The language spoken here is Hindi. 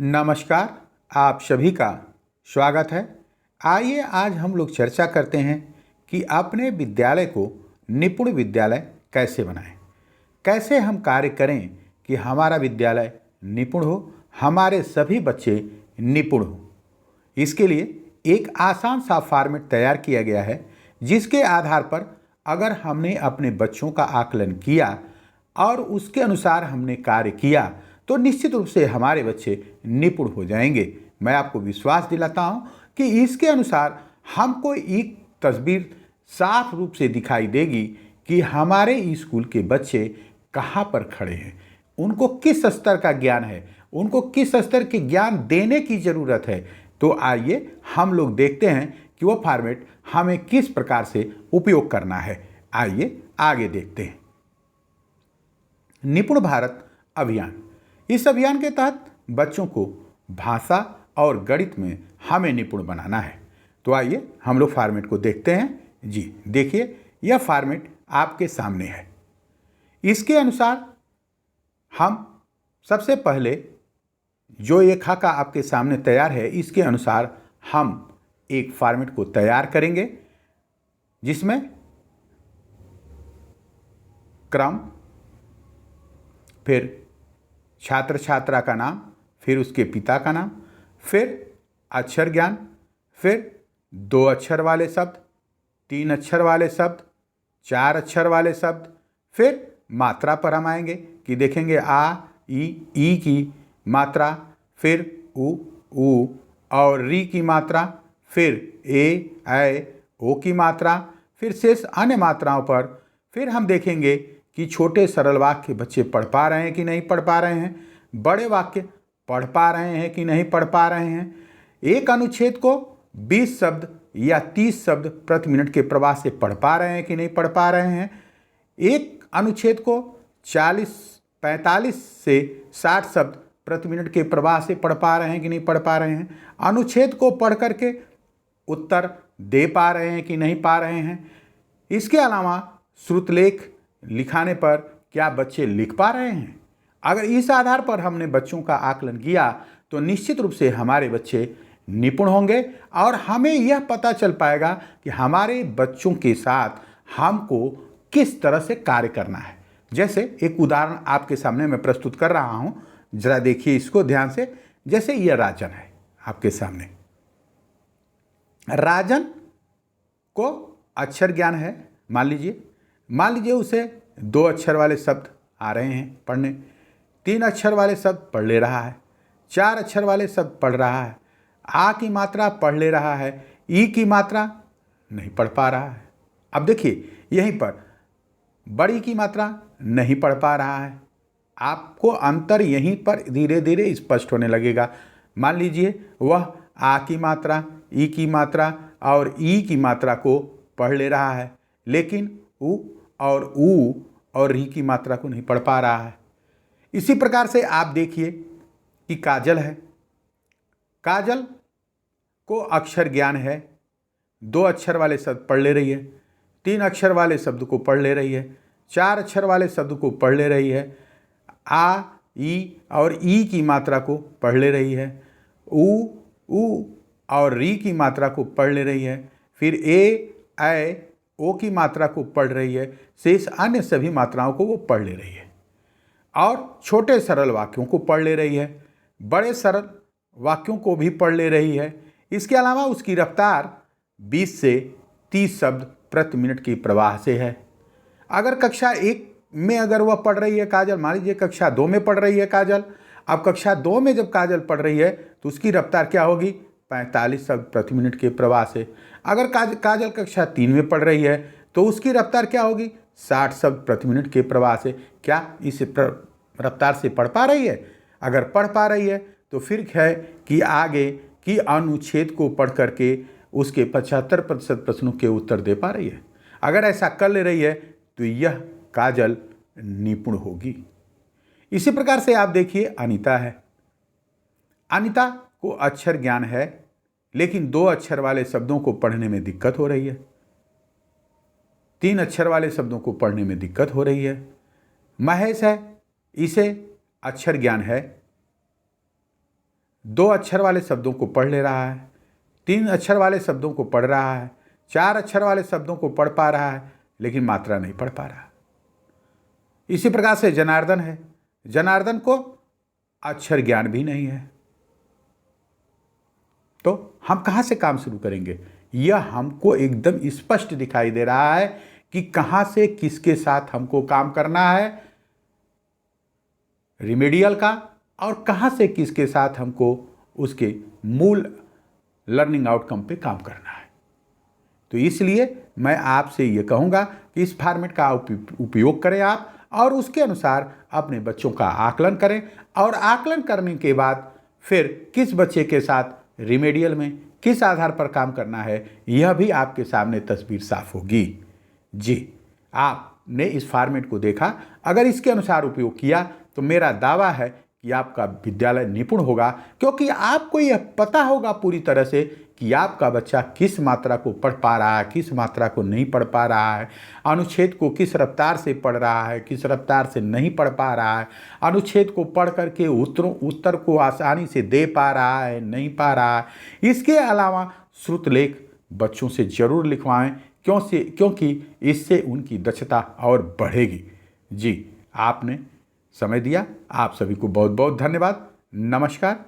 नमस्कार। आप सभी का स्वागत है। आइए आज हम लोग चर्चा करते हैं कि अपने विद्यालय को निपुण विद्यालय कैसे बनाएं। कैसे हम कार्य करें कि हमारा विद्यालय निपुण हो, हमारे सभी बच्चे निपुण हो। इसके लिए एक आसान सा फॉर्मेट तैयार किया गया है, जिसके आधार पर अगर हमने अपने बच्चों का आकलन किया और उसके अनुसार हमने कार्य किया तो निश्चित रूप से हमारे बच्चे निपुण हो जाएंगे। मैं आपको विश्वास दिलाता हूं कि इसके अनुसार हमको एक तस्वीर साफ रूप से दिखाई देगी कि हमारे स्कूल के बच्चे कहां पर खड़े हैं, उनको किस स्तर का ज्ञान है, उनको किस स्तर के ज्ञान देने की ज़रूरत है। तो आइए हम लोग देखते हैं कि वो फॉर्मेट हमें किस प्रकार से उपयोग करना है। आइए आगे देखते हैं। निपुण भारत अभियान। इस अभियान के तहत बच्चों को भाषा और गणित में हमें निपुण बनाना है। तो आइए हम लोग फॉर्मेट को देखते हैं। जी देखिए, यह फॉर्मेट आपके सामने है। इसके अनुसार हम सबसे पहले जो ये खाका आपके सामने तैयार है, इसके अनुसार हम एक फॉर्मेट को तैयार करेंगे, जिसमें क्रम, फिर छात्र छात्रा का नाम, फिर उसके पिता का नाम, फिर अक्षर ज्ञान, फिर 2 अक्षर वाले शब्द, 3 अक्षर वाले शब्द, 4 अक्षर वाले शब्द, फिर मात्रा पर हम आएंगे कि देखेंगे आ, ई की मात्रा, फिर उ और री की मात्रा, फिर ऐ, ओ की मात्रा, फिर शेष अन्य मात्राओं पर फिर हम देखेंगे कि छोटे सरल वाक्य बच्चे पढ़ पा रहे हैं कि नहीं पढ़ पा रहे हैं, बड़े वाक्य पढ़ पा रहे हैं कि नहीं पढ़ पा रहे हैं, एक अनुच्छेद को 20 शब्द या 30 शब्द प्रति मिनट के प्रवाह से पढ़ पा रहे हैं कि नहीं पढ़ पा रहे हैं, एक अनुच्छेद को 45 से 60 शब्द प्रति मिनट के प्रवाह से पढ़ पा रहे हैं कि नहीं पढ़ पा रहे हैं, अनुच्छेद को पढ़ करके उत्तर दे पा रहे हैं कि नहीं पा रहे हैं। इसके अलावा श्रुतलेख लिखाने पर क्या बच्चे लिख पा रहे हैं। अगर इस आधार पर हमने बच्चों का आकलन किया तो निश्चित रूप से हमारे बच्चे निपुण होंगे और हमें यह पता चल पाएगा कि हमारे बच्चों के साथ हमको किस तरह से कार्य करना है। जैसे एक उदाहरण आपके सामने मैं प्रस्तुत कर रहा हूं, जरा देखिए इसको ध्यान से। जैसे यह राजन है आपके सामने। राजन को अक्षर ज्ञान है। मान लीजिए उसे 2 अक्षर वाले शब्द आ रहे हैं पढ़ने, 3 अक्षर वाले शब्द पढ़ ले रहा है, 4 अक्षर वाले शब्द पढ़ रहा है, आ की मात्रा पढ़ ले रहा है, ई की मात्रा नहीं पढ़ पा रहा है। अब देखिए यहीं पर बड़ी की मात्रा नहीं पढ़ पा रहा है। आपको अंतर यहीं पर धीरे धीरे स्पष्ट होने लगेगा। मान लीजिए वह आ की मात्रा, ई की मात्रा और ई की मात्रा को पढ़ ले रहा है, लेकिन उ और री की मात्रा को नहीं पढ़ पा रहा है। इसी प्रकार से आप देखिए कि काजल है। काजल को अक्षर ज्ञान है, 2 अक्षर वाले शब्द पढ़ ले रही है, 3 अक्षर वाले शब्द को पढ़ ले रही है, 4 अक्षर वाले शब्द को पढ़ ले रही है, आ, ई और ई की मात्रा को पढ़ ले रही है, उ और री की मात्रा को पढ़ ले रही है, फिर ऐ, ओ की मात्रा को पढ़ रही है, शेष अन्य सभी मात्राओं को वो पढ़ ले रही है और छोटे सरल वाक्यों को पढ़ ले रही है, बड़े सरल वाक्यों को भी पढ़ ले रही है। इसके अलावा उसकी रफ्तार 20 से 30 शब्द प्रति मिनट की प्रवाह से है। अगर कक्षा 1 में अगर वह पढ़ रही है काजल, मान लीजिए कक्षा 2 में पढ़ रही है काजल, अब कक्षा 2 में जब काजल पढ़ रही है तो उसकी रफ्तार क्या होगी, 45 शब्द प्रति मिनट के प्रवाह से। अगर काजल कक्षा 3 में पढ़ रही है तो उसकी रफ्तार क्या होगी, 60 शब्द प्रति मिनट के प्रवाह से। क्या इस रफ्तार से पढ़ पा रही है? अगर पढ़ पा रही है तो फिर है कि आगे की अनुच्छेद को पढ़ करके उसके 75% प्रश्नों के उत्तर दे पा रही है। अगर ऐसा कर ले रही है तो यह काजल निपुण होगी। इसी प्रकार से आप देखिए अनीता है। अनीता को अक्षर ज्ञान है, लेकिन 2 अक्षर वाले शब्दों को पढ़ने में दिक्कत हो रही है, 3 अक्षर वाले शब्दों को पढ़ने में दिक्कत हो रही है। महेश है, इसे अक्षर ज्ञान है, 2 अक्षर वाले शब्दों को पढ़ ले रहा है, 3 अक्षर वाले शब्दों को पढ़ रहा है, 4 अक्षर वाले शब्दों को पढ़ पा रहा है, लेकिन मात्रा नहीं पढ़ पा रहा। इसी प्रकार से जनार्दन है, जनार्दन को अक्षर ज्ञान भी नहीं है। तो हम कहाँ से काम शुरू करेंगे? यह हमको एकदम स्पष्ट दिखाई दे रहा है कि कहाँ से किसके साथ हमको काम करना है रिमेडियल का, और कहाँ से किसके साथ हमको उसके मूल लर्निंग आउटकम पे काम करना है। तो इसलिए मैं आपसे ये कहूँगा कि इस फॉर्मेट का उपयोग करें आप, और उसके अनुसार अपने बच्चों का आकलन करें, और आकलन करने के बाद फिर किस बच्चे के साथ रिमेडियल में किस आधार पर काम करना है, यह भी आपके सामने तस्वीर साफ होगी। जी, आपने इस फॉर्मेट को देखा, अगर इसके अनुसार उपयोग किया तो मेरा दावा है कि आपका विद्यालय निपुण होगा, क्योंकि आपको यह पता होगा पूरी तरह से कि आपका बच्चा किस मात्रा को पढ़ पा रहा है, किस मात्रा को नहीं पढ़ पा रहा है, अनुच्छेद को किस रफ्तार से पढ़ रहा है, किस रफ्तार से नहीं पढ़ पा रहा है, अनुच्छेद को पढ़ करके उत्तर को आसानी से दे पा रहा है, नहीं पा रहा है। इसके अलावा श्रुतलेख बच्चों से जरूर लिखवाएं, क्योंकि इससे उनकी दक्षता और बढ़ेगी। जी, आपने समय दिया, आप सभी को बहुत बहुत धन्यवाद। नमस्कार।